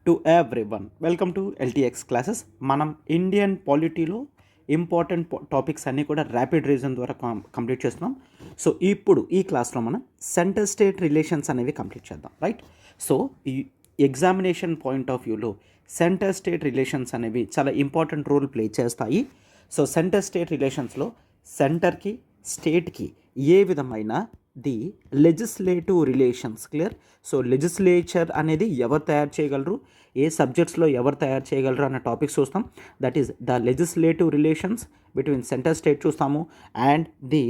To everyone welcome to LTX classes. మనం Indian పాలిటీలో important topics అన్నీ కూడా ర్యాపిడ్ రీజన్ ద్వారా కంప్లీట్ చేస్తున్నాం. సో ఇప్పుడు ఈ క్లాస్లో మనం సెంటర్ స్టేట్ రిలేషన్స్ అనేవి కంప్లీట్ చేద్దాం, రైట్? సో ఈ ఎగ్జామినేషన్ పాయింట్ ఆఫ్ వ్యూలో సెంటర్ స్టేట్ రిలేషన్స్ అనేవి చాలా ఇంపార్టెంట్ రోల్ ప్లే చేస్తాయి. సో సెంటర్ స్టేట్ రిలేషన్స్లో సెంటర్కి స్టేట్కి ఏ విధమైన the legislative relations clear. So legislature అనేది ఎవరు తయారు చేయగలరు, ఏ సబ్జెక్ట్స్లో ఎవరు తయారు చేయగలరు అన్న టాపిక్స్ చూస్తాం. That is the legislative relations between centre state చూస్తాము, and the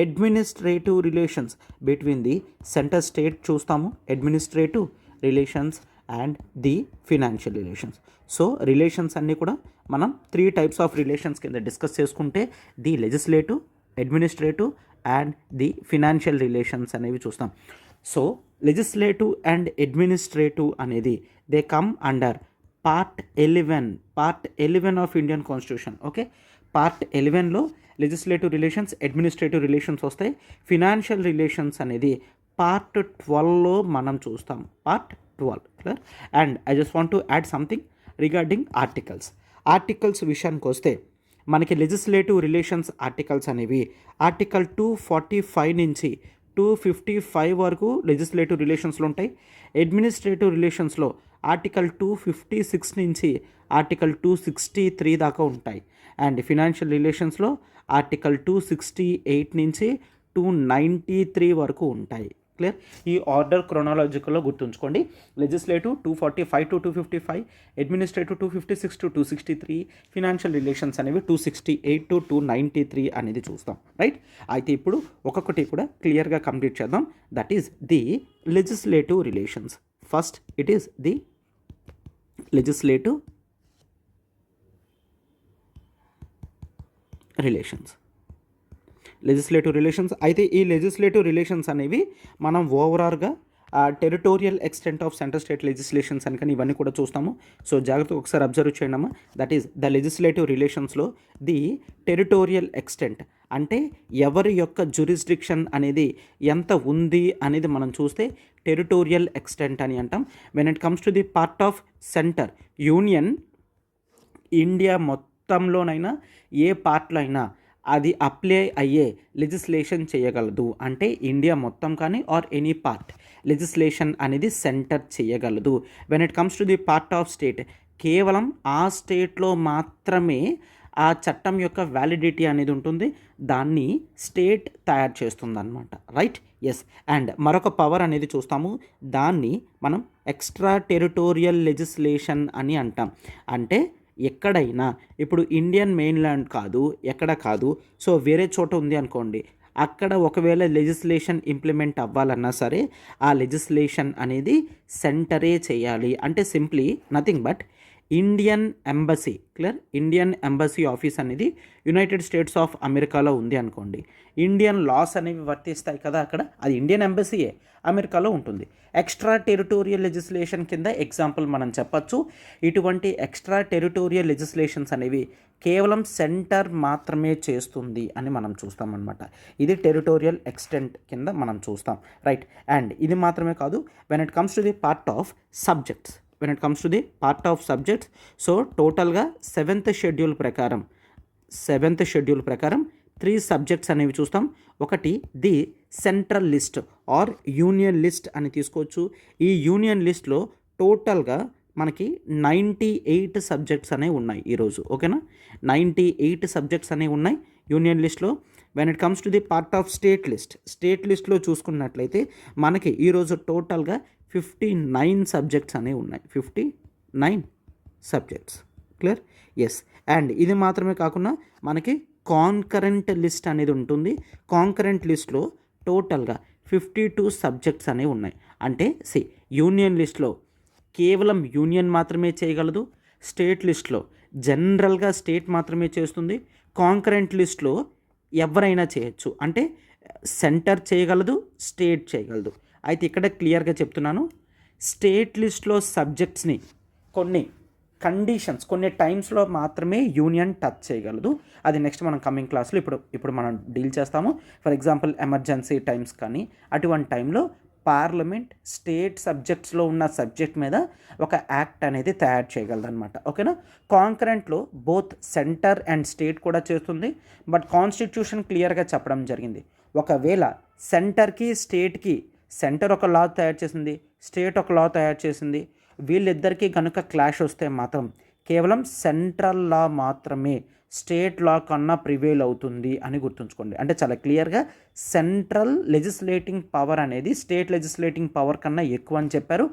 administrative relations between the centre state చూస్తాము, administrative relations and the financial relations. So relations అన్నీ కూడా మనం 3 టైప్స్ ఆఫ్ రిలేషన్స్ కింద డిస్కస్ చేసుకుంటే the legislative, administrative and the financial relations అనేవి చూస్తాం. So legislative and administrative అనేది they come under part 11 of Indian constitution. Okay, part 11లో legislative relations, administrative relations వస్తాయి. ఫినాన్షియల్ రిలేషన్స్ అనేది పార్ట్ 12లో మనం చూస్తాం, part 12 clear. And I just want to add something regarding articles విషయానికి వస్తే మనకి legislative relations articles అనేవి ఆర్టికల్ 245 నుంచి 255 వరకు లెజిస్లేటివ్ రిలేషన్స్లో ఉంటాయి. అడ్మినిస్ట్రేటివ్ రిలేషన్స్లో ఆర్టికల్ 256 నుంచి ఆర్టికల్ 263 దాకా ఉంటాయి. అండ్ ఫినాన్షియల్ రిలేషన్స్లో ఆర్టికల్ 268 నుంచి 293 వరకు ఉంటాయి. క్లియర్. ఈ ఆర్డర్ క్రొనాలజికల్లో గుర్తుంచుకోండి. Legislative 245 to 255, administrative 256 to 263, financial relations అనేవి 268 to 293 అనేది చూస్తాం, రైట్? అయితే ఇప్పుడు ఒక్కొక్కటి కూడా క్లియర్గా కంప్లీట్ చేద్దాం. That is the legislative relations. First it is the legislative relations అయితే ఈ లెజిస్లేటివ్ రిలేషన్స్ అనేవి మనం ఓవరాల్గా territorial extent of centre state legislations అని కానీ ఇవన్నీ కూడా చూస్తాము. సో జాగ్రత్తగా ఒకసారి అబ్జర్వ్ చేయండి అమ్మా. దట్ ఈస్ ద లెజిస్లేటివ్ రిలేషన్స్లో ది టెరిటోరియల్ ఎక్స్టెంట్ అంటే ఎవరి యొక్క జ్యూరిస్డిక్షన్ అనేది ఎంత ఉంది అనేది మనం చూస్తే టెరిటోరియల్ ఎక్స్టెంట్ అని అంటాం. When it comes to the part of centre union, India మొత్తంలోనైనా ఏ పార్ట్లో అయినా అది అప్లై అయ్యే లెజిస్లేషన్ చేయగలదు. అంటే ఇండియా మొత్తం కానీ ఆర్ ఎనీ పార్ట్ లెజిస్లేషన్ అనేది సెంటర్ చేయగలదు. When it comes to the part of state, కేవలం ఆ స్టేట్లో మాత్రమే ఆ చట్టం యొక్క వ్యాలిడిటీ అనేది ఉంటుంది, దాన్ని స్టేట్ తయారు చేస్తుంది అనమాట, రైట్? ఎస్. అండ్ మరొక పవర్ అనేది చూస్తాము, దాన్ని మనం ఎక్స్ట్రా టెరిటోరియల్ లెజిస్లేషన్ అని అంటాం. అంటే ఎక్కడైనా ఇప్పుడు ఇండియన్ మెయిన్ల్యాండ్ కాదు, ఎక్కడ కాదు, సో వేరే చోట ఉంది అనుకోండి, అక్కడ ఒకవేళ లెజిస్లేషన్ ఇంప్లిమెంట్ అవ్వాలన్నా సరే ఆ లెజిస్లేషన్ అనేది సెంటరే చేయాలి. అంటే simply nothing but Indian embassy, clear, Indian embassy office అనేది యునైటెడ్ స్టేట్స్ ఆఫ్ అమెరికాలో ఉంది అనుకోండి, ఇండియన్ లాస్ అనేవి వర్తిస్తాయి కదా అక్కడ, అది ఇండియన్ ఎంబసీయే అమెరికాలో ఉంటుంది. ఎక్స్ట్రా టెరిటోరియల్ లెజిస్లేషన్ కింద ఎగ్జాంపుల్ మనం చెప్పచ్చు. ఇటువంటి ఎక్స్ట్రా టెరిటోరియల్ లెజిస్లేషన్స్ అనేవి కేవలం సెంటర్ మాత్రమే చేస్తుంది అని మనం చూస్తాం అనమాట. ఇది టెరిటోరియల్ ఎక్స్టెంట్ కింద మనం చూస్తాం, రైట్? అండ్ ఇది మాత్రమే కాదు, when it comes to the part of subjects, so టోటల్గా సెవెంత్ షెడ్యూల్ ప్రకారం 3 సబ్జెక్ట్స్ అనేవి చూస్తాం. ఒకటి the central list or union list అని తీసుకోవచ్చు. ఈ యూనియన్ లిస్ట్లో టోటల్గా మనకి 98 సబ్జెక్ట్స్ అనేవి ఉన్నాయి ఈరోజు, ఓకేనా? 98 సబ్జెక్ట్స్ అనేవి ఉన్నాయి యూనియన్ లిస్ట్లో. When it comes to the part of state లిస్ట్లో చూసుకున్నట్లయితే మనకి ఈరోజు టోటల్గా 59 సబ్జెక్ట్స్ అనేవి ఉన్నాయి, 59 సబ్జెక్ట్స్, క్లియర్. ఎస్. అండ్ ఇది మాత్రమే కాకుండా మనకి కాన్కరెంట్ లిస్ట్ అనేది ఉంటుంది. కాన్కరెంట్ లిస్ట్లో టోటల్గా 52 సబ్జెక్ట్స్ అనేవి ఉన్నాయి. అంటే యూనియన్ లిస్ట్లో కేవలం యూనియన్ మాత్రమే చేయగలదు, స్టేట్ లిస్ట్లో జనరల్గా స్టేట్ మాత్రమే చేస్తుంది, కాన్కరెంట్ లిస్ట్లో ఎవరైనా చేయొచ్చు, అంటే సెంటర్ చేయగలదు, స్టేట్ చేయగలదు. అయితే ఇక్కడ క్లియర్గా చెప్తున్నాను, స్టేట్ లిస్ట్లో సబ్జెక్ట్స్ని కొన్ని కండిషన్స్, కొన్ని టైమ్స్లో మాత్రమే యూనియన్ టచ్ చేయగలదు. అది నెక్స్ట్ మనం కమింగ్ క్లాస్లో ఇప్పుడు మనం డీల్ చేస్తాము. ఫర్ ఎగ్జాంపుల్ ఎమర్జెన్సీ టైమ్స్ కానీ అటువంటి టైంలో పార్లమెంట్ స్టేట్ సబ్జెక్ట్స్లో ఉన్న సబ్జెక్ట్ మీద ఒక యాక్ట్ అనేది తయారు చేయగలదన్నమాట. ఓకేనా. కాంకరెంట్లో బోత్ సెంటర్ అండ్ స్టేట్ కూడా చేస్తుంది. బట్ కాన్స్టిట్యూషన్ క్లియర్గా చెప్పడం జరిగింది, ఒకవేళ సెంటర్కి స్టేట్కి, సెంటర్ ఒక లా తయారు చేసింది, స్టేట్ ఒక లా తయారు చేసింది, వీళ్ళిద్దరికీ కనుక క్లాష్ వస్తే మాత్రం కేవలం సెంట్రల్ లా మాత్రమే స్టేట్ లా కన్నా ప్రివేల్ అవుతుంది అని గుర్తుంచుకోండి. అంటే చాలా క్లియర్గా సెంట్రల్ లెజిస్లేటింగ్ పవర్ అనేది స్టేట్ లెజిస్లేటింగ్ పవర్ కన్నా ఎక్కువ అని చెప్పారు.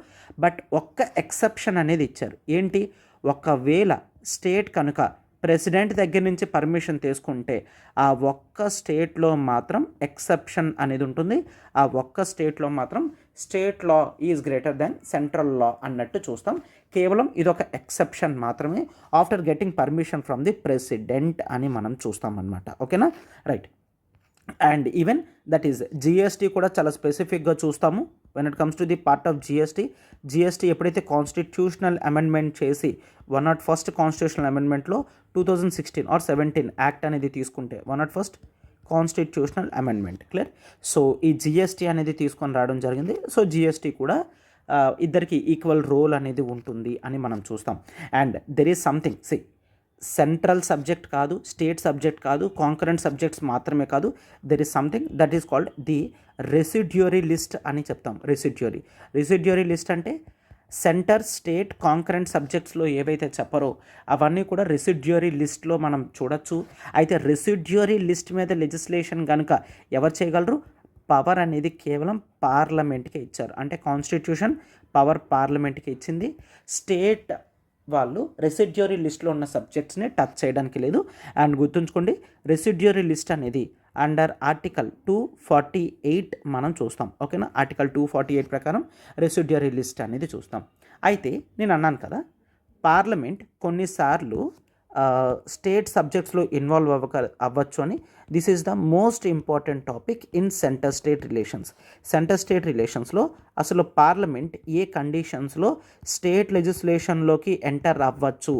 బట్ ఒక్క ఎక్సెప్షన్ అనేది ఇచ్చారు. ఏంటి? ఒకవేళ స్టేట్ కనుక ప్రెసిడెంట్ దగ్గర నుంచి పర్మిషన్ తీసుకుంటే ఆ ఒక్క స్టేట్లో మాత్రం ఎక్సెప్షన్ అనేది ఉంటుంది. ఆ ఒక్క స్టేట్లో మాత్రం state law is greater than central law అన్నట్టు చూస్తాం. కేవలం ఇదొక ఎక్సెప్షన్ మాత్రమే after getting permission from the president అని మనం చూస్తాం అన్నమాట. ఓకేనా, right. And even that is GST కూడా చాలా స్పెసిఫిక్గా చూస్తాము. When it comes to the part of GST ఎప్పుడైతే కాన్స్టిట్యూషనల్ అమెండ్మెంట్ చేసి 101st కాన్స్టిట్యూషనల్ అమెండ్మెంట్లో 2016 or 17 యాక్ట్ అనేది తీసుకుంటే 101st constitutional amendment, clear. So ఈ జిఎస్టీ అనేది తీసుకొని రావడం జరిగింది. సో జిఎస్టీ కూడా ఇద్దరికి ఈక్వల్ రోల్ అనేది ఉంటుంది అని మనం చూస్తాం. And there is something, central subject కాదు, స్టేట్ సబ్జెక్ట్ కాదు, కాంకరెంట్ సబ్జెక్ట్స్ మాత్రమే కాదు, there is something that is called the residuary list అని చెప్తాం. రెసిడ్యూరీ లిస్ట్ అంటే సెంటర్, స్టేట్, కాంకరెంట్ సబ్జెక్ట్స్లో ఏవైతే చెప్పరో అవన్నీ కూడా రెసిడ్యూరీ లిస్ట్లో మనం చూడొచ్చు. అయితే రెసిడ్యూరీ లిస్ట్ మీద లెజిస్లేషన్ కనుక ఎవరు చేయగలరు? పవర్ అనేది కేవలం పార్లమెంట్కే ఇచ్చారు. అంటే కాన్స్టిట్యూషన్ పవర్ పార్లమెంట్కి ఇచ్చింది. స్టేట్ వాళ్ళు రెసిడ్యూరీ లిస్ట్లో ఉన్న సబ్జెక్ట్స్ని టచ్ చేయడానికి లేదు. అండ్ గుర్తుంచుకోండి, రెసిడ్యూరీ లిస్ట్ అనేది అండర్ ఆర్టికల్ 248 మనం చూస్తాం. ఓకేనా, ఆర్టికల్ 248 ప్రకారం రెసిడ్యూరీ లిస్ట్ అనేది చూస్తాం. అయితే నేను అన్నాను కదా, పార్లమెంట్ కొన్నిసార్లు స్టేట్ సబ్జెక్ట్స్లో ఇన్వాల్వ్ అవ్వచ్చు అని. This is the most important topic in centre state రిలేషన్స్లో అసలు పార్లమెంట్ ఏ కండిషన్స్లో స్టేట్ లెజిస్లేషన్లోకి ఎంటర్ అవ్వచ్చు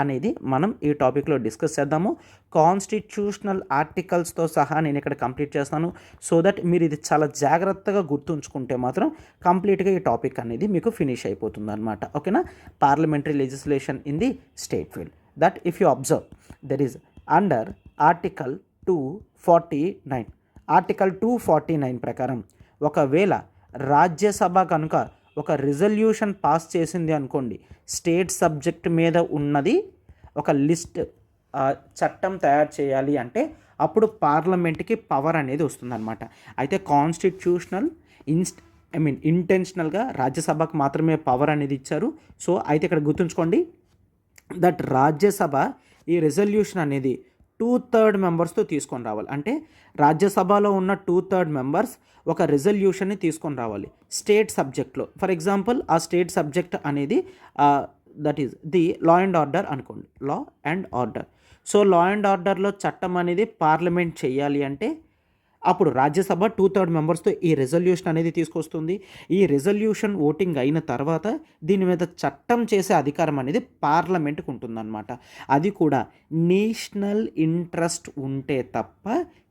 అనేది మనం ఈ టాపిక్లో డిస్కస్ చేద్దాము. కాన్స్టిట్యూషనల్ ఆర్టికల్స్తో సహా నేను ఇక్కడ కంప్లీట్ చేస్తాను. సో దట్ మీరు ఇది చాలా జాగ్రత్తగా గుర్తుంచుకుంటే మాత్రం కంప్లీట్గా ఈ టాపిక్ అనేది మీకు ఫినిష్ అయిపోతుంది అనమాట. ఓకేనా, parliamentary legislation in the state field. That if you observe, there is under Article 249, Article 249 ప్రకారం ఒకవేళ రాజ్యసభ కనుక ఒక రిజల్యూషన్ పాస్ చేసింది అనుకోండి, స్టేట్ సబ్జెక్ట్ మీద ఉన్నది ఒక లిస్ట్ చట్టం తయారు చేయాలి అంటే అప్పుడు పార్లమెంట్కి పవర్ అనేది వస్తుందన్నమాట. అయితే కాన్స్టిట్యూషనల్ ఇంటెన్షనల్గా రాజ్యసభకు మాత్రమే పవర్ అనేది ఇచ్చారు. సో అయితే ఇక్కడ గుర్తుంచుకోండి దట్ రాజ్యసభ ఈ రెజల్యూషన్ అనేది 2/3 మెంబర్స్తో తీసుకొని రావాలి. అంటే రాజ్యసభలో ఉన్న 2/3 మెంబర్స్ ఒక రెజల్యూషన్ని తీసుకొని రావాలి స్టేట్ సబ్జెక్ట్లో. ఫర్ ఎగ్జాంపుల్ ఆ స్టేట్ సబ్జెక్ట్ అనేది that is the law and order అనుకోండి, law and order. So law and ఆర్డర్లో చట్టం అనేది పార్లమెంట్ చేయాలి అంటే అప్పుడు రాజ్యసభ 2/3 మెంబర్స్తో ఈ రెజల్యూషన్ అనేది తీసుకొస్తుంది. ఈ రెజల్యూషన్ ఓటింగ్ అయిన తర్వాత దీని మీద చట్టం చేసే అధికారం అనేది పార్లమెంట్కి ఉంటుందన్నమాట. అది కూడా నేషనల్ ఇంట్రెస్ట్ ఉంటే తప్ప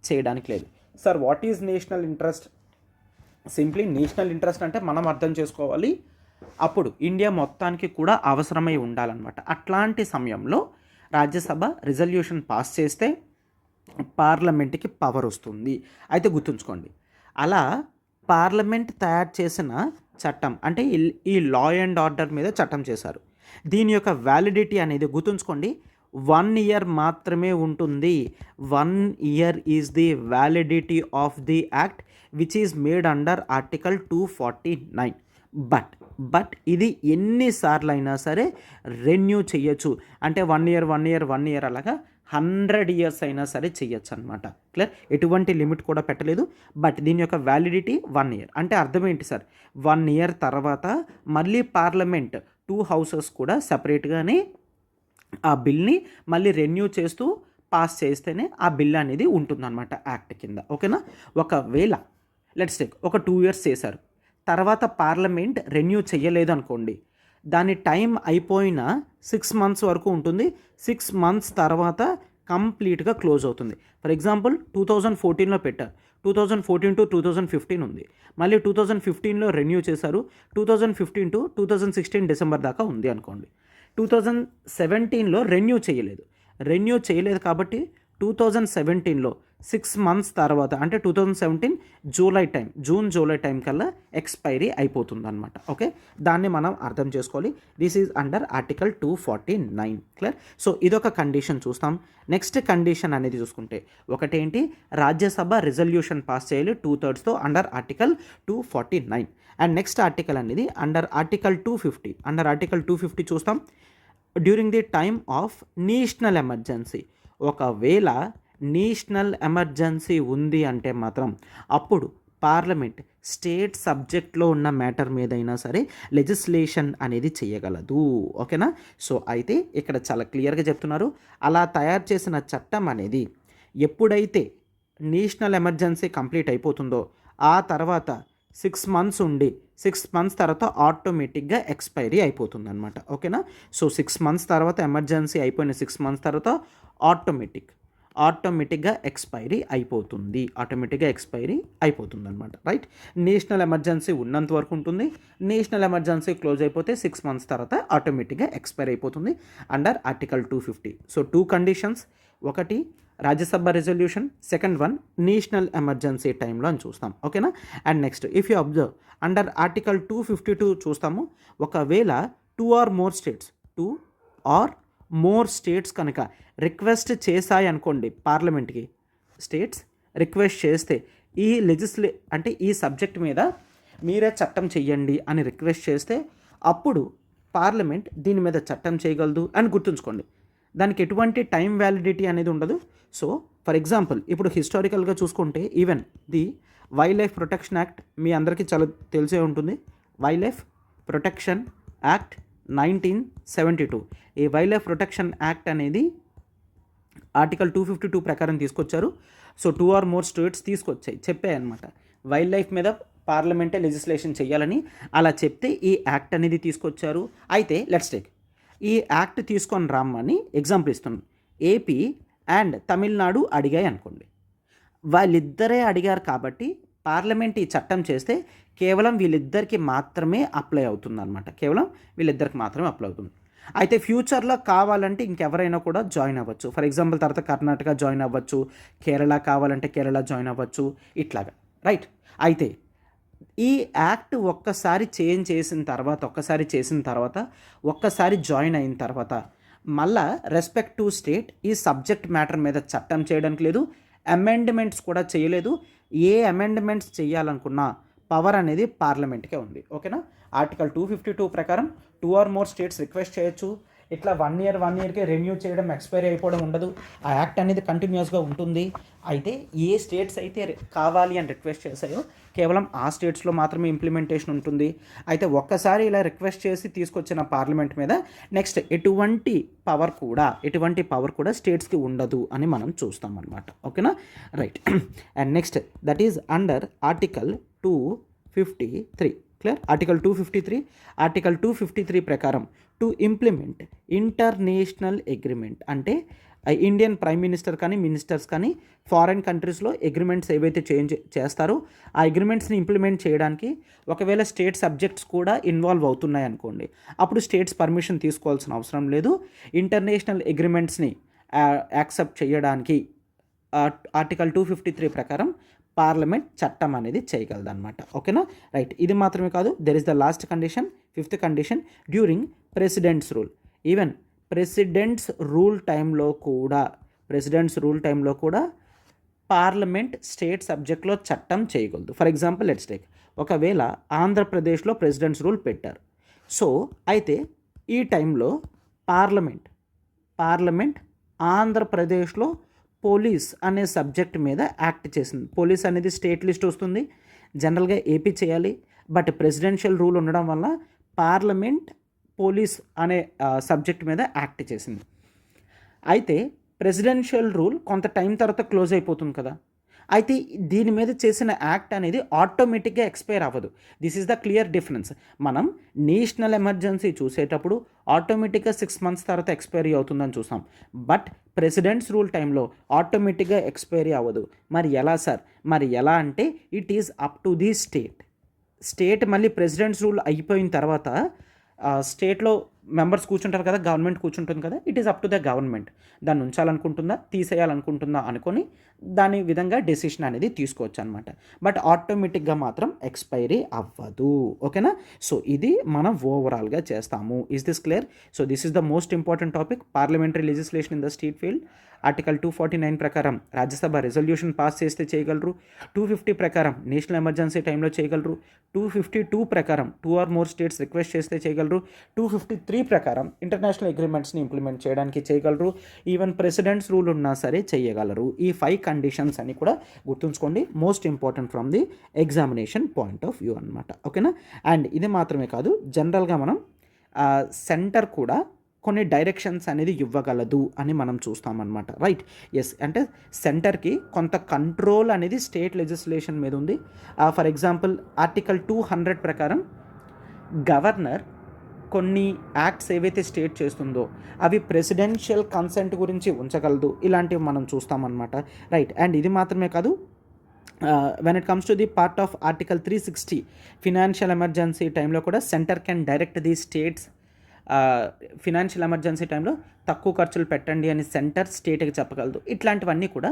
చేయడానికి లేదు. Sir what is national interest? Simply national interest అంటే మనం అర్థం చేసుకోవాలి, అప్పుడు ఇండియా మొత్తానికి కూడా అవసరమై ఉండాలన్నమాట. అట్లాంటి సమయంలో రాజ్యసభ రిజల్యూషన్ పాస్ చేస్తే పార్లమెంట్కి పవర్ వస్తుంది. అయితే గుర్తుంచుకోండి, అలా పార్లమెంట్ తయారు చేసిన చట్టం అంటే ఈ లా అండ్ ఆర్డర్ మీద చట్టం చేశారు. దీని యొక్క వ్యాలిడిటీ అనేది గుర్తుంచుకోండి 1 year మాత్రమే ఉంటుంది. 1 year is the validity of the act which is made under article 249. But ఇది ఎన్నిసార్లు అయినా సరే రెన్యూ చేయొచ్చు. అంటే 1 year అలాగా 100 years అయినా సరే చేయొచ్చు అనమాట. క్లియర్, ఎటువంటి లిమిట్ కూడా పెట్టలేదు. బట్ దీని యొక్క వ్యాలిడిటీ 1 year. అంటే అర్థం ఏంటి సార్? 1 year తర్వాత మళ్ళీ పార్లమెంట్ 2 houses కూడా సపరేట్గానే ఆ బిల్ని మళ్ళీ రెన్యూ చేస్తూ పాస్ చేస్తేనే ఆ బిల్ అనేది ఉంటుందన్నమాట యాక్ట్ కింద. ఓకేనా, ఒకవేళ లెట్స్ టేక్ ఒక 2 years చేశారు, తర్వాత పార్లమెంట్ రెన్యూ చేయలేదు అనుకోండి, దాని టైం అయిపోయిన 6 months వరకు ఉంటుంది. 6 months తర్వాత కంప్లీట్గా క్లోజ్ అవుతుంది. ఫర్ ఎగ్జాంపుల్ 2014లో పెట్టారు, 2014 టు 2015 ఉంది, మళ్ళీ 2015లో రెన్యూ చేశారు, 2015 టు 2016 డిసెంబర్ దాకా ఉంది అనుకోండి. 2017లో రెన్యూ చేయలేదు కాబట్టి 2017లో 6 months తర్వాత అంటే 2017 జూన్ జూలై టైం కల్లా ఎక్స్పైరీ అయిపోతుంది అనమాట. ఓకే, దాన్ని మనం అర్థం చేసుకోవాలి. This is under article 249. Clear. So ఇదొక కండిషన్ చూస్తాం. నెక్స్ట్ కండిషన్ అనేది చూసుకుంటే ఒకటేంటి, రాజ్యసభ రిజల్యూషన్ పాస్ చేయాలి 2/3తో under article 249. And next article అనేది అండర్ ఆర్టికల్ 250 చూస్తాం. During the time of national emergency, ఒకవేళ నేషనల్ ఎమర్జెన్సీ ఉంది అంటే మాత్రం అప్పుడు పార్లమెంట్ స్టేట్ సబ్జెక్ట్లో ఉన్న మ్యాటర్ మీదైనా సరే లెజిస్లేషన్ అనేది చేయగలదు. ఓకేనా. సో అయితే ఇక్కడ చాలా క్లియర్గా చెప్తున్నారు, అలా తయారు చేసిన చట్టం అనేది ఎప్పుడైతే నేషనల్ ఎమర్జెన్సీ కంప్లీట్ అయిపోతుందో ఆ తర్వాత 6 months ఉండి 6 months తర్వాత ఆటోమేటిక్గా ఎక్స్పైరీ అయిపోతుంది అనమాట. ఓకేనా. సో 6 months తర్వాత ఎమర్జెన్సీ అయిపోయిన 6 months తర్వాత ఆటోమేటిక్గా ఎక్స్పైరీ అయిపోతుంది అనమాట. రైట్. నేషనల్ ఎమర్జెన్సీ ఉన్నంత వరకు ఉంటుంది, నేషనల్ ఎమర్జెన్సీ క్లోజ్ అయిపోతే 6 months తర్వాత ఆటోమేటిక్గా ఎక్స్పైరీ అయిపోతుంది అండర్ ఆర్టికల్ 250. సో 2 conditions, ఒకటి Rajya Sabha resolution, second one national emergency టైంలో అని చూస్తాం. ఓకేనా. And next if you observe under article 252 చూస్తాము, ఒకవేళ 2 or more స్టేట్స్ కనుక రిక్వెస్ట్ చేశాయి అనుకోండి పార్లమెంట్కి, స్టేట్స్ రిక్వెస్ట్ చేస్తే ఈ సబ్జెక్ట్ మీద మీరే చట్టం చెయ్యండి అని రిక్వెస్ట్ చేస్తే అప్పుడు పార్లమెంట్ దీని మీద చట్టం చేయగలదు అని గుర్తుంచుకోండి. దానికి ఎటువంటి టైం వ్యాలిడిటీ అనేది ఉండదు. సో ఫర్ ఎగ్జాంపుల్ ఇప్పుడు హిస్టారికల్గా చూసుకుంటే even the wild life protection act మీ అందరికీ చాలా తెలిసే ఉంటుంది. Wild life protection act 1972. ఈ వైల్డ్ లైఫ్ ప్రొటెక్షన్ యాక్ట్ అనేది ఆర్టికల్ 252 ప్రకారం తీసుకొచ్చారు. సో 2 or more స్టేట్స్ చెప్పాయి అనమాట వైల్డ్ లైఫ్ మీద పార్లమెంటే లెజిస్లేషన్ చేయాలని. అలా చెప్తే ఈ యాక్ట్ అనేది తీసుకొచ్చారు. అయితే లెట్స్ టేక్ ఈ యాక్ట్ తీసుకొని రమ్మని ఎగ్జాంపుల్ ఇస్తున్నాను. ఏపీ అండ్ తమిళనాడు అడిగాయి అనుకోండి, వాళ్ళిద్దరే అడిగారు కాబట్టి పార్లమెంట్ ఈ చట్టం చేస్తే కేవలం వీళ్ళిద్దరికి మాత్రమే అప్లై అవుతుంది అనమాట. అయితే ఫ్యూచర్లో కావాలంటే ఇంకెవరైనా కూడా జాయిన్ అవ్వచ్చు. ఫర్ ఎగ్జాంపుల్ తర్వాత కర్ణాటక జాయిన్ అవ్వచ్చు, కేరళ కావాలంటే కేరళ జాయిన్ అవ్వచ్చు, ఇట్లాగా. రైట్. అయితే ఈ యాక్ట్ ఒక్కసారి చేసిన తర్వాత ఒక్కసారి జాయిన్ అయిన తర్వాత మళ్ళా రెస్పెక్టివ్ స్టేట్ ఈ సబ్జెక్ట్ మ్యాటర్ మీద చట్టం చేయడానికి లేదు, అమెండ్మెంట్స్ కూడా చేయలేదు. ఏ అమెండ్మెంట్స్ చేయాలనుకున్నా పవర్ అనేది పార్లమెంట్కే ఉంది. ఓకేనా. ఆర్టికల్ 252 ప్రకారం 2 or more స్టేట్స్ రిక్వెస్ట్ చేయొచ్చు. ఇట్లా 1 yearకే రెన్యూ చేయడం, ఎక్స్పైరీ అయిపోవడం ఉండదు. ఆ యాక్ట్ అనేది కంటిన్యూస్గా ఉంటుంది. అయితే ఏ స్టేట్స్ అయితే కావాలి అని రిక్వెస్ట్ చేశాయో కేవలం ఆ స్టేట్స్లో మాత్రమే ఇంప్లిమెంటేషన్ ఉంటుంది. అయితే ఒక్కసారి ఇలా రిక్వెస్ట్ చేసి తీసుకొచ్చిన పార్లమెంట్ మీద నెక్స్ట్ ఎటువంటి పవర్ కూడా స్టేట్స్కి ఉండదు అని మనం చూస్తాం అనమాట. ఓకేనా. Right. And next that is under article 253. Clear. Article 253 ప్రకారం టు ఇంప్లిమెంట్ ఇంటర్నేషనల్ అగ్రిమెంట్ అంటే ఇండియన్ ప్రైమ్ మినిస్టర్ కానీ మినిస్టర్స్ కానీ ఫారెన్ కంట్రీస్లో అగ్రిమెంట్స్ ఏవైతే చేస్తారో ఆ అగ్రిమెంట్స్ని ఇంప్లిమెంట్ చేయడానికి ఒకవేళ స్టేట్ సబ్జెక్ట్స్ కూడా ఇన్వాల్వ్ అవుతున్నాయి అనుకోండి, అప్పుడు స్టేట్స్ పర్మిషన్ తీసుకోవాల్సిన అవసరం లేదు. ఇంటర్నేషనల్ అగ్రిమెంట్స్ని యాక్సెప్ట్ చేయడానికి ఆర్టికల్ 253 ప్రకారం పార్లమెంట్ చట్టం అనేది చేయగలదన్నమాట. ఓకేనా. రైట్. ఇది మాత్రమే కాదు, there is the last condition, 5th condition. During presidents rule, even presidents rule టైంలో కూడా పార్లమెంట్ స్టేట్ సబ్జెక్ట్లో చట్టం చేయగలదు. ఫర్ ఎగ్జాంపుల్ లెట్స్ టేక్, ఒకవేళ ఆంధ్రప్రదేశ్లో ప్రెసిడెంట్స్ రూల్ పెట్టారు. సో అయితే ఈ టైంలో పార్లమెంట్ ఆంధ్రప్రదేశ్లో పోలీస్ అనే సబ్జెక్ట్ మీద యాక్ట్ చేసింది. పోలీస్ అనేది స్టేట్ లిస్ట్ వస్తుంది, జనరల్గా ఏపీ చేయాలి. బట్ ప్రెసిడెన్షియల్ రూల్ ఉండడం వల్ల పార్లమెంట్ పోలీస్ అనే సబ్జెక్ట్ మీద యాక్ట్ చేసింది. అయితే ప్రెసిడెన్షియల్ రూల్ కొంత టైం తర్వాత క్లోజ్ అయిపోతుంది కదా. అయితే దీని మీద చేసిన యాక్ట్ అనేది ఆటోమేటిక్గా ఎక్స్పైర్ అవ్వదు. This is the clear difference. మనం నేషనల్ ఎమర్జెన్సీ చూసేటప్పుడు ఆటోమేటిక్గా 6 మంత్స్ తర్వాత ఎక్స్పైరీ అవుతుందని చూసాం. బట్ ప్రెసిడెంట్స్ రూల్ టైంలో ఆటోమేటిక్గా ఎక్స్పైరీ అవ్వదు. మరి ఎలా సార్? మరి ఎలా అంటే it is up to the state మళ్ళీ ప్రెసిడెంట్స్ రూల్ అయిపోయిన తర్వాత స్టేట్లో మెంబర్స్ కూర్చుంటారు కదా, గవర్నమెంట్ కూర్చుంటుంది కదా, it is up to the government. దాన్ని ఉంచాలనుకుంటుందా, తీసేయాలనుకుంటుందా అనుకొని దాని విధంగా డెసిషన్ అనేది తీసుకోవచ్చు అనమాట. బట్ ఆటోమేటిక్గా మాత్రం ఎక్స్పైరీ అవ్వదు. ఓకేనా? సో ఇది మనం ఓవరాల్గా చేస్తాము. Is this clear? So this is the most important topic, parliamentary legislation in the state field. Article 249 ప్రకారం రాజ్యసభ రెజల్యూషన్ పాస్ చేస్తే చేయగలరు. 250 ప్రకారం నేషనల్ ఎమర్జెన్సీ టైంలో చేయగలరు. 252 ప్రకారం 2 or more స్టేట్స్ రిక్వెస్ట్ చేస్తే చేయగలరు. 253 ప్రకారం ఇంటర్నేషనల్ అగ్రిమెంట్స్ని ఇంప్లిమెంట్ చేయడానికి చేయగలరు. ఈవెన్ ప్రెసిడెంట్స్ రూల్ ఉన్నా సరే చేయగలరు. ఈ 5 కండిషన్స్ అని కూడా గుర్తుంచుకోండి. Most important from the examination point of view అనమాట. ఓకేనా? అండ్ ఇది మాత్రమే కాదు, జనరల్గా మనం సెంటర్ కూడా కొన్ని డైరెక్షన్స్ అనేది ఇవ్వగలదు అని మనం చూస్తామన్నమాట. రైట్? ఎస్, అంటే సెంటర్కి కొంత కంట్రోల్ అనేది స్టేట్ లెజిస్లేషన్ మీద ఉంది. ఫర్ ఎగ్జాంపుల్ ఆర్టికల్ 200 ప్రకారం గవర్నర్ కొన్ని యాక్ట్స్ ఏవైతే స్టేట్ చేస్తుందో అవి ప్రెసిడెన్షియల్ కన్సెంట్ గురించి ఉంచగలదు. ఇలాంటివి మనం చూస్తామన్నమాట. రైట్? అండ్ ఇది మాత్రమే కాదు, when it comes to the part of article 360 financial emergency టైంలో కూడా centre can direct the states. Financial emergency టైంలో తక్కువ ఖర్చులు పెట్టండి అని సెంటర్ స్టేట్కి చెప్పగలదు. ఇట్లాంటివన్నీ కూడా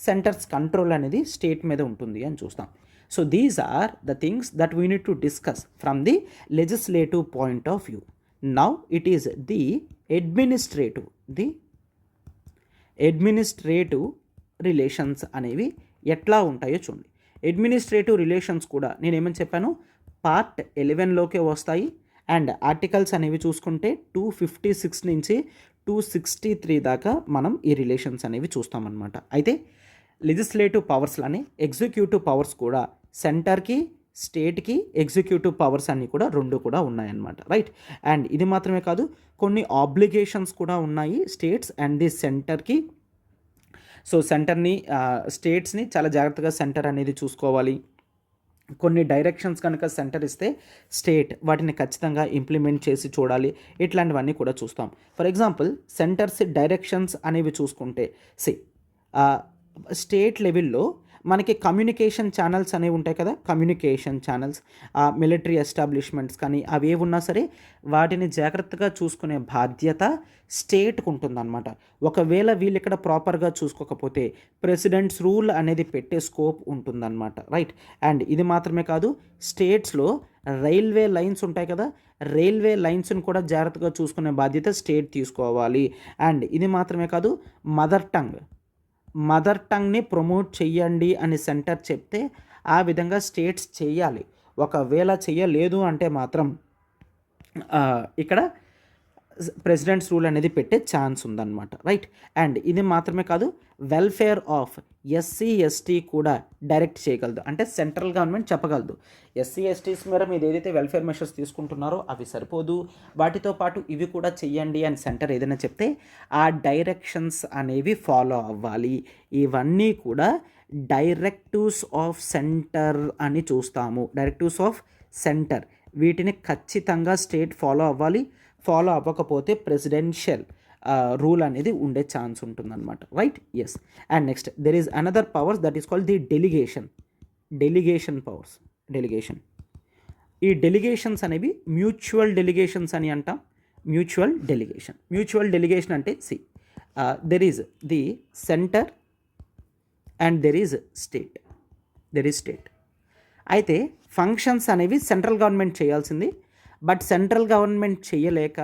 సెంటర్స్ కంట్రోల్ అనేది స్టేట్ మీద ఉంటుంది అని చూస్తాం. So these are the things that we need to discuss from the legislative point of view. Now it is the administrative relations అనేవి ఎట్లా ఉంటాయో చూడండి. అడ్మినిస్ట్రేటివ్ రిలేషన్స్ కూడా నేనేమని చెప్పాను, పార్ట్ 11లోకే వస్తాయి. అండ్ ఆర్టికల్స్ అనేవి చూసుకుంటే 256 నుంచి 263 దాకా మనం ఈ రిలేషన్స్ అనేవి చూస్తామన్నమాట. అయితే లెజిస్లేటివ్ పవర్స్లోనే ఎగ్జిక్యూటివ్ పవర్స్ కూడా సెంటర్కి, స్టేట్కి ఎగ్జిక్యూటివ్ పవర్స్ అన్నీ కూడా 2 కూడా ఉన్నాయన్నమాట. రైట్? అండ్ ఇది మాత్రమే కాదు, కొన్ని ఆబ్లిగేషన్స్ కూడా ఉన్నాయి స్టేట్స్ అండ్ ది సెంటర్కి. సో సెంటర్ని, స్టేట్స్ని చాలా జాగ్రత్తగా సెంటర్ అనేది చూసుకోవాలి. కొన్ని డైరెక్షన్స్ కనుక సెంటర్ ఇస్తే స్టేట్ వాటిని ఖచ్చితంగా ఇంప్లిమెంట్ చేసి చూడాలి. ఇట్లాంటివన్నీ కూడా చూస్తాం. ఫర్ ఎగ్జాంపుల్ సెంటర్స్ డైరెక్షన్స్ అనేవి చూసుకుంటే స్టేట్ లెవెల్లో మనకి కమ్యూనికేషన్ ఛానల్స్ అనేవి ఉంటాయి కదా, కమ్యూనికేషన్ ఛానల్స్, మిలిటరీ ఎస్టాబ్లిష్మెంట్స్ కానీ అవి ఏవి ఉన్నా సరే వాటిని జాగ్రత్తగా చూసుకునే బాధ్యత స్టేట్కి ఉంటుందన్నమాట. ఒకవేళ వీళ్ళు ఇక్కడ ప్రాపర్గా చూసుకోకపోతే ప్రెసిడెంట్స్ రూల్ అనేది పెట్టే స్కోప్ ఉంటుందన్నమాట. రైట్? అండ్ ఇది మాత్రమే కాదు, స్టేట్స్లో రైల్వే లైన్స్ ఉంటాయి కదా, రైల్వే లైన్స్ని కూడా జాగ్రత్తగా చూసుకునే బాధ్యత స్టేట్ తీసుకోవాలి. అండ్ ఇది మాత్రమే కాదు, మదర్ టంగ్ని ప్రమోట్ చెయ్యండి అని సెంటర్ చెప్తే ఆ విధంగా స్టేట్స్ చేయాలి. ఒకవేళ చెయ్యలేదు అంటే మాత్రం ఇక్కడ ప్రెసిడెంట్స్ రూల్ అనేది పెట్టే ఛాన్స్ ఉందన్నమాట. రైట్? అండ్ ఇది మాత్రమే కాదు, వెల్ఫేర్ ఆఫ్ ఎస్సీ ఎస్టీ కూడా డైరెక్ట్ చేయగలదు. అంటే సెంట్రల్ గవర్నమెంట్ చెప్పగలదు, ఎస్సీ ఎస్టీస్ మీద మీరు ఏదైతే వెల్ఫేర్ మెషర్స్ తీసుకుంటున్నారో అవి సరిపోదు, వాటితో పాటు ఇవి కూడా చెయ్యండి అని సెంటర్ ఏదైనా చెప్తే ఆ డైరెక్షన్స్ అనేవి ఫాలో అవ్వాలి. ఇవన్నీ కూడా డైరెక్టివ్స్ ఆఫ్ సెంటర్ అని చూస్తాము. డైరెక్టివ్స్ ఆఫ్ సెంటర్, వీటిని ఖచ్చితంగా స్టేట్ ఫాలో అవ్వాలి. ఫాలో అవ్వకపోతే ప్రెసిడెన్షియల్ రూల్ అనేది ఉండే ఛాన్స్ ఉంటుందన్నమాట. Right? Yes. And next there is another powers that is called the delegation powers. ఈ డెలిగేషన్స్ అనేవి మ్యూచువల్ డెలిగేషన్స్ అని అంటాం. మ్యూచువల్ డెలిగేషన్ అంటే there is the centre and there is state. అయితే ఫంక్షన్స్ అనేవి సెంట్రల్ గవర్నమెంట్ చేయాల్సింది, but central government చేయలేక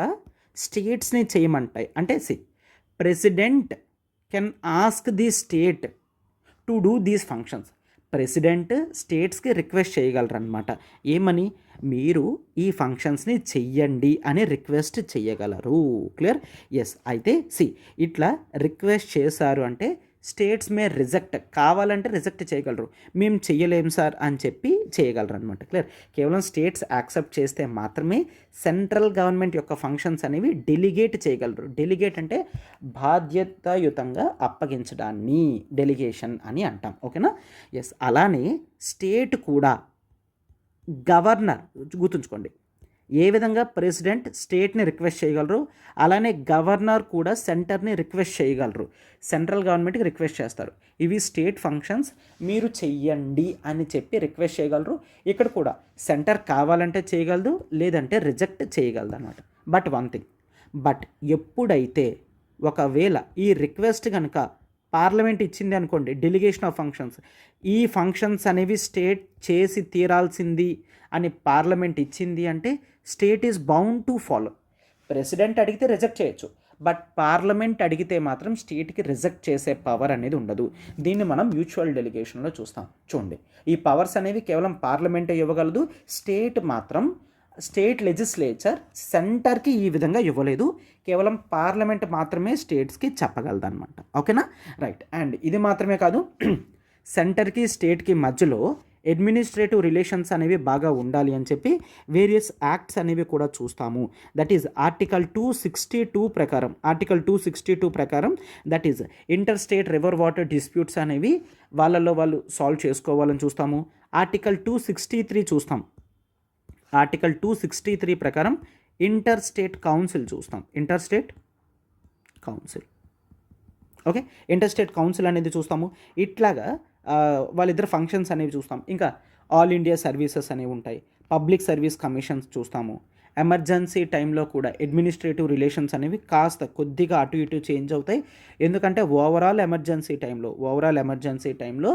స్టేట్స్ని చేయమంటాయి. అంటే president can ask the state to do these functions. President స్టేట్స్కి రిక్వెస్ట్ చేయగలరనమాట. ఏమని? మీరు ఈ ఫంక్షన్స్ని చెయ్యండి అని రిక్వెస్ట్ చేయగలరు. క్లియర్? ఎస్. అయితే ఇట్లా రిక్వెస్ట్ చేశారు అంటే స్టేట్స్ మే రిజెక్ట్, కావాలంటే రిజెక్ట్ చేయగలరు, మేము చెయ్యలేం సార్ అని చెప్పి చేయగలరు అనమాట. క్లియర్? కేవలం స్టేట్స్ యాక్సెప్ట్ చేస్తే మాత్రమే సెంట్రల్ గవర్నమెంట్ యొక్క ఫంక్షన్స్ అనేవి డెలిగేట్ చేయగలరు. డెలిగేట్ అంటే బాధ్యతాయుతంగా అప్పగించడాన్ని డెలిగేషన్ అని అంటాం. ఓకేనా? ఎస్. అలానే స్టేట్ కూడా గవర్నర్, గుర్తుంచుకోండి, ఏ విధంగా ప్రెసిడెంట్ స్టేట్ని రిక్వెస్ట్ చేయగలరు, అలానే గవర్నర్ కూడా సెంటర్ని రిక్వెస్ట్ చేయగలరు. సెంట్రల్ గవర్నమెంట్కి రిక్వెస్ట్ చేస్తారు, ఇవి స్టేట్ ఫంక్షన్స్ మీరు చెయ్యండి అని చెప్పి రిక్వెస్ట్ చేయగలరు. ఇక్కడ కూడా సెంటర్ కావాలంటే చేయగలదు, లేదంటే రిజెక్ట్ చేయగలదు అనమాట. బట్ వన్ థింగ్, ఎప్పుడైతే ఒకవేళ ఈ రిక్వెస్ట్ కనుక పార్లమెంట్ ఇచ్చింది అనుకోండి, డెలిగేషన్ ఆఫ్ ఫంక్షన్స్, ఈ ఫంక్షన్స్ అనేవి స్టేట్ చేసి తీరాల్సింది అని పార్లమెంట్ ఇచ్చింది అంటే state is bound to follow. President అడిగితే రిజెక్ట్ చేయొచ్చు, బట్ పార్లమెంట్ అడిగితే మాత్రం స్టేట్కి రిజెక్ట్ చేసే పవర్ అనేది ఉండదు. దీన్ని మనం మ్యూచువల్ డెలిగేషన్లో చూస్తాం. చూడండి, ఈ పవర్స్ అనేవి కేవలం పార్లమెంటే ఇవ్వగలదు, స్టేట్ లెజిస్లేచర్ సెంటర్కి ఈ విధంగా ఇవ్వలేదు, కేవలం పార్లమెంట్ మాత్రమే స్టేట్స్కి చెప్పగలదు అనమాట. ఓకేనా? రైట్. అండ్ ఇది మాత్రమే కాదు, సెంటర్కి స్టేట్కి మధ్యలో అడ్మినిస్ట్రేటివ్ రిలేషన్స్ అనేవి బాగా ఉండాలి అని చెప్పి వేరియస్ యాక్ట్స్ అనేవి కూడా చూస్తాము. దట్ ఈజ్ ఆర్టికల్ 262 ప్రకారం that is inter state river water disputes అనేవి వాళ్ళు సాల్వ్ చేసుకోవాలని చూస్తాము. ఆర్టికల్ 263 చూస్తాం. ఆర్టికల్ 263 ప్రకారం ఇంటర్ స్టేట్ కౌన్సిల్ చూస్తాం. ఇంటర్ స్టేట్ కౌన్సిల్ అనేది చూస్తాము. ఇట్లాగా వాళ్ళిద్దరు ఫంక్షన్స్ అనేవి చూస్తాం. ఇంకా ఆల్ ఇండియా సర్వీసెస్ అనేవి ఉంటాయి, పబ్లిక్ సర్వీస్ కమిషన్స్ చూస్తాము. ఎమర్జెన్సీ టైంలో కూడా అడ్మినిస్ట్రేటివ్ రిలేషన్స్ అనేవి కొద్దిగా అటు ఇటు చేంజ్ అవుతాయి, ఎందుకంటే ఓవరాల్ ఎమర్జెన్సీ టైంలో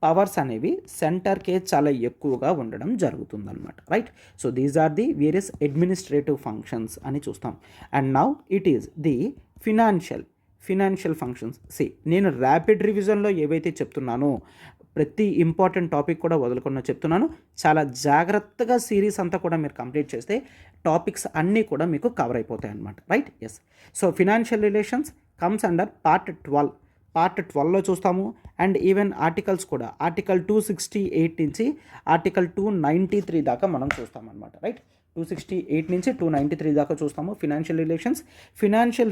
పవర్స్ అనేవి సెంటర్కే చాలా ఎక్కువగా ఉండడం జరుగుతుందన్నమాట. Right? So these are the various administrative functions అని చూస్తాం. And now it is the financial functions. నేను ర్యాపిడ్ రివిజన్లో ఏవైతే చెప్తున్నానో ప్రతి ఇంపార్టెంట్ టాపిక్ కూడా వదలకుండా చెప్తున్నాను. చాలా జాగ్రత్తగా సిరీస్ అంతా కూడా మీరు కంప్లీట్ చేస్తే టాపిక్స్ అన్నీ కూడా మీకు కవర్ అయిపోతాయి అన్నమాట. Right? Yes. So financial relations comes under part 12లో చూస్తాము. అండ్ ఈవెన్ ఆర్టికల్స్ కూడా ఆర్టికల్ 268 నుంచి ఆర్టికల్ 293 దాకా మనం చూస్తామన్నమాట. రైట్? 268 నుంచి 293 దాకా చూస్తాము ఫినాన్షియల్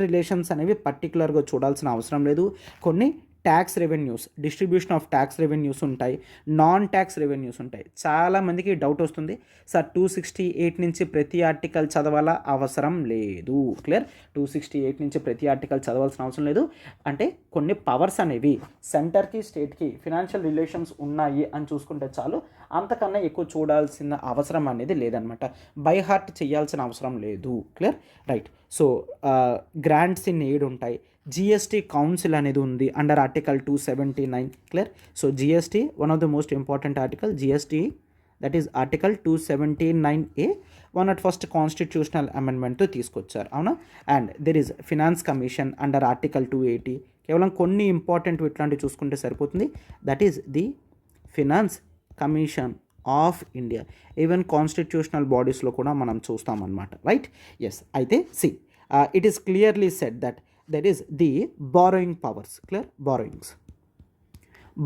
రిలేషన్స్ అనేవి పర్టికులర్గా చూడాల్సిన అవసరం లేదు. కొన్ని tax revenues, distribution of tax revenues ఉంటాయి, నాన్ ట్యాక్స్ రెవెన్యూస్ ఉంటాయి. చాలామందికి డౌట్ వస్తుంది, సార్ 268 నుంచి ప్రతి ఆర్టికల్ చదవాలా? అవసరం లేదు. క్లియర్? 268 నుంచి ప్రతి ఆర్టికల్ చదవాల్సిన అవసరం లేదు. అంటే కొన్ని పవర్స్ అనేవి సెంటర్కి స్టేట్కి ఫినాన్షియల్ రిలేషన్స్ ఉన్నాయి అని చూసుకుంటే చాలు, అంతకన్నా ఎక్కువ చూడాల్సిన అవసరం అనేది లేదనమాట. బై హార్ట్ చేయాల్సిన అవసరం లేదు. Clear? Right. So grants in aid ఉంటాయి. జిఎస్టీ కౌన్సిల్ అనేది ఉంది under article 279. Clear? So GST one of the most important article, GST that is article 279A 101st constitutional అమెండ్మెంట్తో తీసుకొచ్చారు. అవునా? And there is finance commission under article 280. కేవలం కొన్ని important ఇట్లాంటివి చూసుకుంటే సరిపోతుంది. That is the finance commission of India. Even constitutional బాడీస్లో కూడా మనం చూస్తామన్నమాట. రైట్? ఎస్. అయితే it is clearly said that that is the borrowing powers. Clear?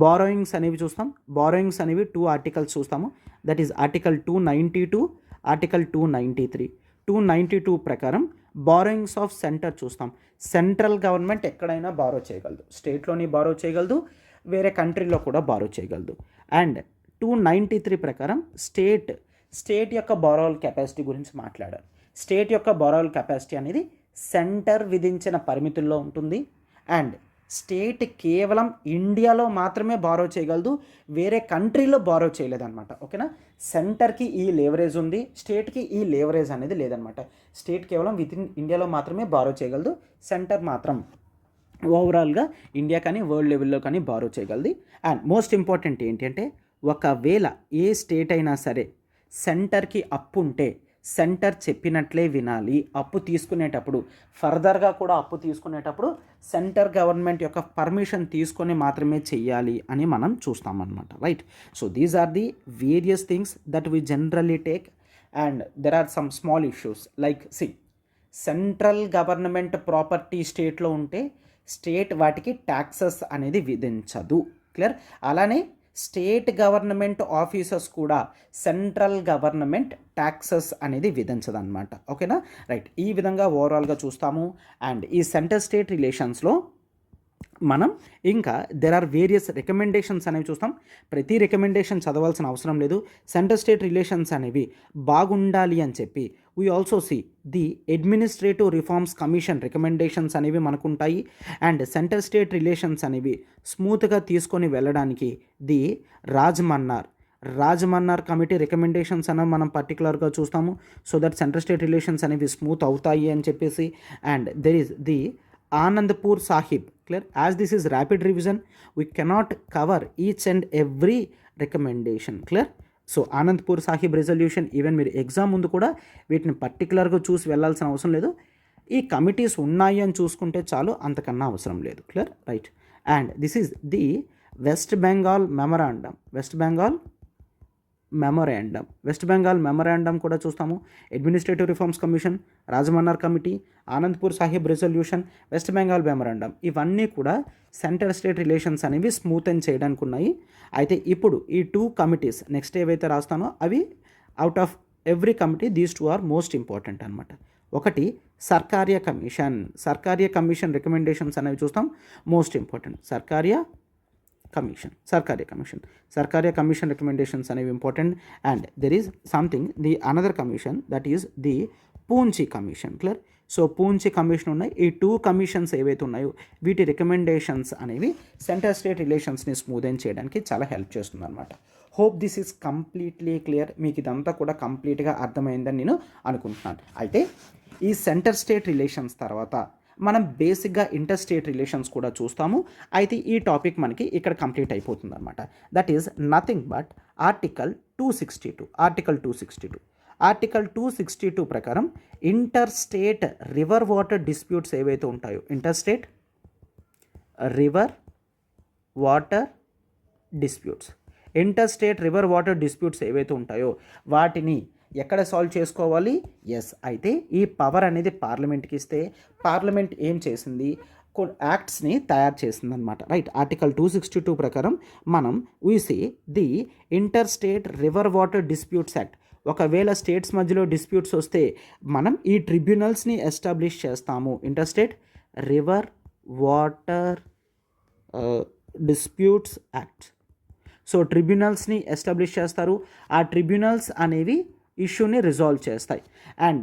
Borrowings అనేవి చూస్తాం. బారోయింగ్స్ అనేవి 2 ఆర్టికల్స్ చూస్తాము. That is article 292, article 293. 292 ప్రకారం బారోయింగ్స్ ఆఫ్ సెంటర్ చూస్తాం. సెంట్రల్ గవర్నమెంట్ ఎక్కడైనా బారో చేయగలదు, స్టేట్లోని బారో చేయగలదు, వేరే కంట్రీలో కూడా బారో చేయగలదు. అండ్ 293 ప్రకారం స్టేట్ యొక్క బారోవల్ కెపాసిటీ గురించి మాట్లాడారు. స్టేట్ యొక్క బారోవల్ కెపాసిటీ అనేది సెంటర్ విధించిన పరిమితుల్లో ఉంటుంది. అండ్ స్టేట్ కేవలం ఇండియాలో మాత్రమే బారో చేయగలదు, వేరే కంట్రీలో బారో చేయలేదన్నమాట. ఓకేనా? సెంటర్కి ఈ లేవరేజ్ ఉంది, స్టేట్కి ఈ లేవరేజ్ అనేది లేదనమాట. స్టేట్ కేవలం వితిన్ ఇండియాలో మాత్రమే బారో చేయగలదు, సెంటర్ మాత్రం ఓవరాల్గా ఇండియా కానీ వరల్డ్ లెవెల్లో కానీ బారో చేయగలదు. అండ్ మోస్ట్ ఇంపార్టెంట్ ఏంటంటే, ఒకవేళ ఏ స్టేట్ అయినా సరే సెంటర్కి అప్పు ఉంటే సెంటర్ చెప్పినట్లే వినాలి. అప్పు తీసుకునేటప్పుడు, ఫర్దర్గా కూడా అప్పు తీసుకునేటప్పుడు సెంటర్ గవర్నమెంట్ యొక్క పర్మిషన్ తీసుకొని మాత్రమే చెయ్యాలి అని మనం చూస్తామన్నమాట. Right? So these are the various things that we generally take. And there are some small issues like central government property స్టేట్లో ఉంటే స్టేట్ వాటికి ట్యాక్సెస్ అనేది విధించదు. క్లియర్. అలానే స్టేట్ గవర్నమెంట్ ఆఫీసర్స్ కూడా సెంట్రల్ గవర్నమెంట్ ట్యాక్సెస్ అనేది విధించదన్నమాట. ఓకేనా, రైట్. ఈ విధంగా ఓవరాల్గా చూస్తాము. అండ్ ఈ సెంటర్ స్టేట్ రిలేషన్స్లో మనం ఇంకా దెర్ ఆర్ వేరియస్ రికమెండేషన్స్ అనేవి చూస్తాం. ప్రతి రికమెండేషన్ చదవాల్సిన అవసరం లేదు. సెంటర్ స్టేట్ రిలేషన్స్ అనేవి బాగుండాలి అని చెప్పి we also see the administrative reforms commission recommendations అనేవి మనకు ఉంటాయి. అండ్ సెంటర్ స్టేట్ రిలేషన్స్ అనేవి స్మూత్గా తీసుకొని వెళ్ళడానికి ది రాజ్మన్నార్ కమిటీ రికమెండేషన్స్ అనేవి మనం పర్టికులర్గా చూస్తాము. So that centre state relations అనేవి స్మూత్ అవుతాయి అని చెప్పేసి. And there is the Anandpur Sahib. Clear. As this is rapid revision, we cannot cover each and every recommendation. Clear. So Anandpur Sahib resolution even మీరు ఎగ్జామ్ ముందు కూడా వీటిని పర్టికులర్గా చూసి వెళ్ళాల్సిన అవసరం లేదు. ఈ కమిటీస్ ఉన్నాయి అని చూసుకుంటే చాలు, అంతకన్నా అవసరం లేదు. Clear, right. And this is the west Bengal memorandum కూడా చూస్తాము. Administrative reforms commission, Rajamannar committee, Anandpur Sahib resolution, west Bengal memorandum, ఇవన్నీ కూడా సెంటర్ స్టేట్ రిలేషన్స్ అనేవి స్మూతెన్ చేయడానికి ఉన్నాయి. అయితే ఇప్పుడు ఈ 2 కమిటీస్ నెక్స్ట్ ఏవైతే రాస్తానో అవి out of every committee these 2 are most important అనమాట. ఒకటి సర్కార్య కమిషన్ రికమెండేషన్స్ అనేవి చూస్తాం, most important. Sarkaria commission recommendations అనేవి important. And there is something the another commission that is the Punchhi commission. Clear. So Punchhi commission ఉన్నాయి. ఈ 2 కమిషన్స్ ఏవైతే ఉన్నాయో వీటి రికమెండేషన్స్ అనేవి సెంటర్ స్టేట్ రిలేషన్స్ని స్మూదెన్ చేయడానికి చాలా హెల్ప్ చేస్తుంది అనమాట. Hope this is completely clear. మీకు ఇదంతా కూడా కంప్లీట్గా అర్థమైందని నేను అనుకుంటున్నాను. అయితే ఈ సెంటర్ స్టేట్ రిలేషన్స్ తర్వాత మనం బేసిక్గా ఇంటర్ స్టేట్ రిలేషన్స్ కూడా చూస్తాము. అయితే ఈ టాపిక్ మనకి ఇక్కడ కంప్లీట్ అయిపోతుంది అనమాట. That is nothing but article 262 ప్రకారం inter state river water disputes ఏవైతే ఉంటాయో, inter state river water disputes ఏవైతే ఉంటాయో వాటిని ఎక్కడ సాల్వ్ చేసుకోవాలి? ఎస్. అయితే ఈ పవర్ అనేది పార్లమెంట్కి ఇస్తే పార్లమెంట్ ఏం చేసింది? యాక్ట్స్ని తయారు చేసింది అనమాట. రైట్. ఆర్టికల్ 262 ప్రకారం మనం see the inter state river water disputes act. ఒకవేళ స్టేట్స్ మధ్యలో డిస్ప్యూట్స్ వస్తే మనం ఈ ట్రిబ్యునల్స్ని ఎస్టాబ్లిష్ చేస్తాము. Inter state river water disputes act. So ట్రిబ్యునల్స్ని ఎస్టాబ్లిష్ చేస్తారు. ఆ ట్రిబ్యునల్స్ అనేవి ఇష్యూని రిజాల్వ్ చేస్తాయి. అండ్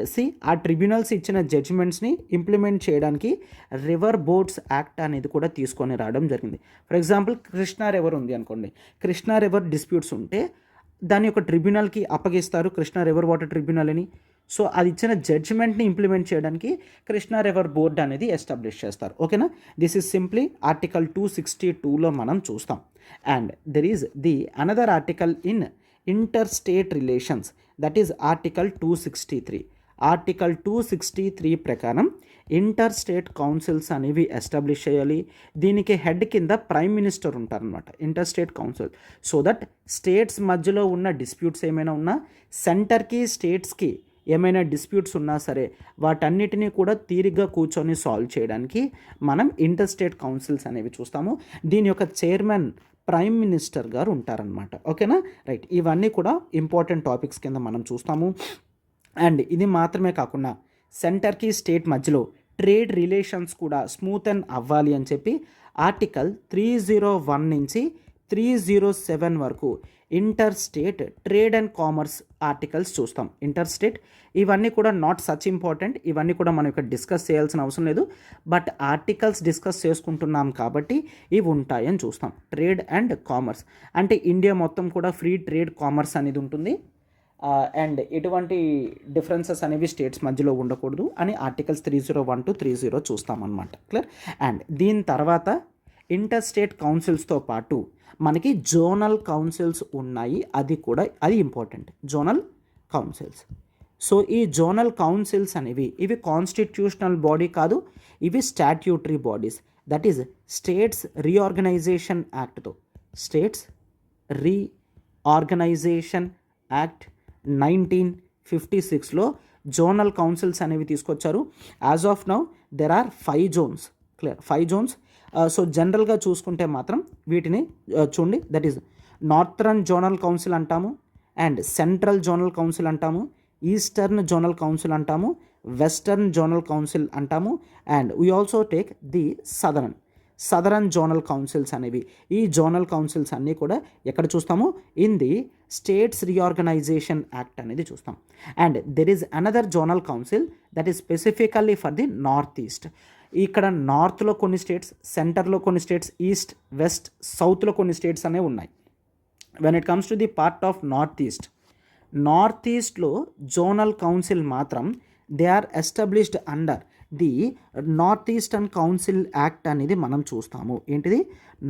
ఆ ట్రిబ్యునల్స్ ఇచ్చిన జడ్జిమెంట్స్ని ఇంప్లిమెంట్ చేయడానికి రివర్ బోర్డ్స్ యాక్ట్ అనేది కూడా తీసుకొని రావడం జరిగింది. ఫర్ ఎగ్జాంపుల్ కృష్ణా రివర్ ఉంది అనుకోండి. కృష్ణా రివర్ డిస్ప్యూట్స్ ఉంటే దాని యొక్క ట్రిబ్యునల్కి అప్పగిస్తారు, కృష్ణా రివర్ వాటర్ ట్రిబ్యునల్ అని. సో అది ఇచ్చిన జడ్జిమెంట్ని ఇంప్లిమెంట్ చేయడానికి కృష్ణా రివర్ బోర్డ్ అనేది ఎస్టాబ్లిష్ చేస్తారు. ఓకేనా. దిస్ ఈజ్ సింప్లీ ఆర్టికల్ 262లో మనం చూస్తాం. And there is the another article in inter state relations, that is article 263. Article 263 ప్రకారం ఇంటర్ స్టేట్ కౌన్సిల్స్ అనేవి ఎస్టాబ్లిష్ చేయాలి. దీనికి హెడ్ కింద ప్రైమ్ మినిస్టర్ ఉంటారనమాట. Inter state council. So that states మధ్యలో ఉన్న డిస్ప్యూట్స్ ఏమైనా ఉన్నా, సెంటర్కి స్టేట్స్కి ఏమైనా డిస్ప్యూట్స్ ఉన్నా సరే వాటన్నిటినీ కూడా తీరిగ్గా కూర్చొని సాల్వ్ చేయడానికి మనం ఇంటర్ స్టేట్ కౌన్సిల్స్ అనేవి చూస్తాము. దీని యొక్క చైర్మన్ ప్రైమ్ మినిస్టర్ గారు ఉంటారనమాట. ఓకేనా, రైట్. ఇవన్నీ కూడా ఇంపార్టెంట్ టాపిక్స్ కింద మనం చూస్తాము. అండ్ ఇది మాత్రమే కాకుండా సెంటర్కి స్టేట్ మధ్యలో ట్రేడ్ రిలేషన్స్ కూడా స్మూతెన్ అవ్వాలి అని చెప్పి ఆర్టికల్ 301 నుంచి 307 వరకు inter state trade and commerce articles చూస్తాం. ఇంటర్ స్టేట్ ఇవన్నీ కూడా నాట్ సచ్ ఇంపార్టెంట్, ఇవన్నీ కూడా మనం ఇక్కడ డిస్కస్ చేయాల్సిన అవసరం లేదు. బట్ ఆర్టికల్స్ డిస్కస్ చేసుకుంటున్నాం కాబట్టి ఇవి ఉంటాయని చూస్తాం. ట్రేడ్ అండ్ కామర్స్ అంటే ఇండియా మొత్తం కూడా ఫ్రీ ట్రేడ్ కామర్స్ అనేది ఉంటుంది. అండ్ ఎటువంటి డిఫరెన్సెస్ అనేవి స్టేట్స్ మధ్యలో ఉండకూడదు అని ఆర్టికల్స్ 301 to 30 చూస్తామన్నమాట. క్లియర్. అండ్ దీని తర్వాత ఇంటర్ స్టేట్ కౌన్సిల్స్తో పాటు మనకి జోనల్ కౌన్సిల్స్ ఉన్నాయి. అది ఇంపార్టెంట్, జోనల్ కౌన్సిల్స్. సో ఈ జోనల్ కౌన్సిల్స్ అనేవి ఇవి కాన్స్టిట్యూషనల్ బాడీ కాదు, ఇవి statutory bodies. That is states reorganisation యాక్ట్తో, స్టేట్స్ రీఆర్గనైజేషన్ యాక్ట్ 1956లో జోనల్ కౌన్సిల్స్ అనేవి తీసుకొచ్చారు. As of now there are 5 zones. Clear 5 zones. So జనరల్గా చూసుకుంటే మాత్రం వీటిని చూడండి, that is northern zonal council అంటాము, అండ్ సెంట్రల్ జోనల్ కౌన్సిల్ అంటాము, ఈస్టర్న్ జోనల్ కౌన్సిల్ అంటాము, వెస్టర్న్ జోనల్ కౌన్సిల్ అంటాము, and we also take the southern zonal councils అనేవి. ఈ జోనల్ కౌన్సిల్స్ అన్నీ కూడా ఎక్కడ చూస్తాము, in the states reorganisation act అనేది చూస్తాం. And there is another zonal council that is specifically for the north east. ఇక్కడ నార్త్లో కొన్ని స్టేట్స్, సెంటర్లో కొన్ని స్టేట్స్, ఈస్ట్ వెస్ట్ సౌత్లో కొన్ని స్టేట్స్ అనేవి ఉన్నాయి. When it comes to the part of north ఈస్ట్లో జోనల్ కౌన్సిల్ మాత్రం they are established under the north eastern council act అనేది మనం చూస్తాము. ఏంటిది,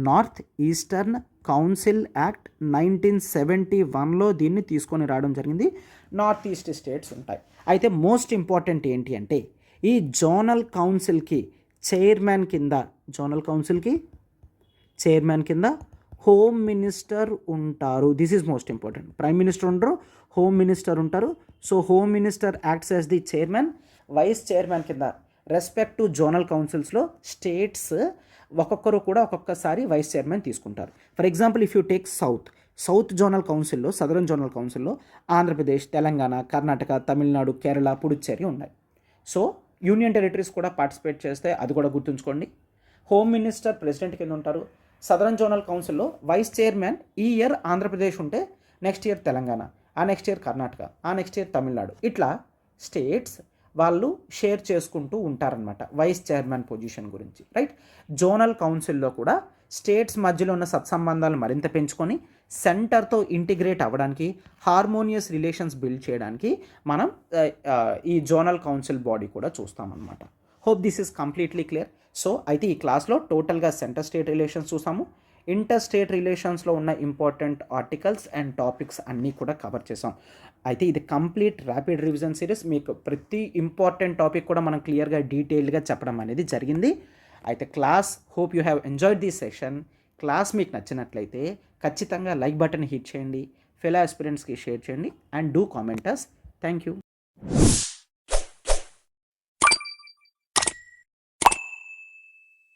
నార్త్ ఈస్టర్న్ కౌన్సిల్ యాక్ట్ 1971లో దీన్ని తీసుకొని రావడం జరిగింది. నార్త్ ఈస్ట్ స్టేట్స్ ఉంటాయి. అయితే మోస్ట్ ఇంపార్టెంట్ ఏంటి అంటే ఈ జోనల్ కౌన్సిల్కి చైర్మన్ కింద హోమ్ మినిస్టర్ ఉంటారు. This is most important. Prime minister ఉండరు, హోమ్ మినిస్టర్ ఉంటారు. So home minister acts as the chairman. Vice chairman కింద రెస్పెక్ట్ టు జోనల్ కౌన్సిల్స్లో స్టేట్స్ ఒక్కొక్కరు కూడా ఒక్కొక్కసారి వైస్ చైర్మన్ తీసుకుంటారు. For example if you take south zonal కౌన్సిల్లో, సదరన్ జోనల్ కౌన్సిల్లో ఆంధ్రప్రదేశ్, తెలంగాణ, కర్ణాటక, తమిళనాడు, కేరళ, పుడుచ్చేరి ఉన్నాయి. సో యూనియన్ టెరిటరీస్ కూడా పార్టిసిపేట్ చేస్తే అది కూడా గుర్తుంచుకోండి. హోమ్ మినిస్టర్ ప్రెసిడెంట్ కింద ఉంటారు. సదరన్ జోనల్ కౌన్సిల్లో వైస్ చైర్మన్ ఈ ఇయర్ ఆంధ్రప్రదేశ్ ఉంటే నెక్స్ట్ ఇయర్ తెలంగాణ, ఆ నెక్స్ట్ ఇయర్ కర్ణాటక, ఆ నెక్స్ట్ ఇయర్ తమిళనాడు, ఇట్లా స్టేట్స్ వాళ్ళు షేర్ చేసుకుంటూ ఉంటారనమాట వైస్ చైర్మన్ పొజిషన్ గురించి, రైట్. జోనల్ కౌన్సిల్లో కూడా స్టేట్స్ మధ్యలో ఉన్న సత్సంబంధాలు మరింత పెంచుకొని సెంటర్తో ఇంటిగ్రేట్ అవ్వడానికి, హార్మోనియస్ రిలేషన్స్ బిల్డ్ చేయడానికి మనం ఈ జోనల్ కౌన్సిల్ బాడీ కూడా చూస్తామన్నమాట. Hope this is completely clear. So అయితే ఈ క్లాస్లో టోటల్గా సెంటర్ స్టేట్ రిలేషన్స్ చూసాము, ఇంటర్ స్టేట్ రిలేషన్స్లో ఉన్న ఇంపార్టెంట్ ఆర్టికల్స్ అండ్ టాపిక్స్ అన్నీ కూడా కవర్ చేసాం. అయితే ఇది కంప్లీట్ ర్యాపిడ్ రివిజన్ సిరీస్. మీకు ప్రతి ఇంపార్టెంట్ టాపిక్ కూడా మనం క్లియర్గా డీటెయిల్డ్గా చెప్పడం అనేది జరిగింది. అయితే class hope you have enjoyed this session. Class మీకు నచ్చినట్లయితే ఖచ్చితంగా లైక్ బటన్ హిట్ చేయండి, ఫెలో ఆస్పిరెంట్స్కి షేర్ చేయండి, and do comment us. Thank you.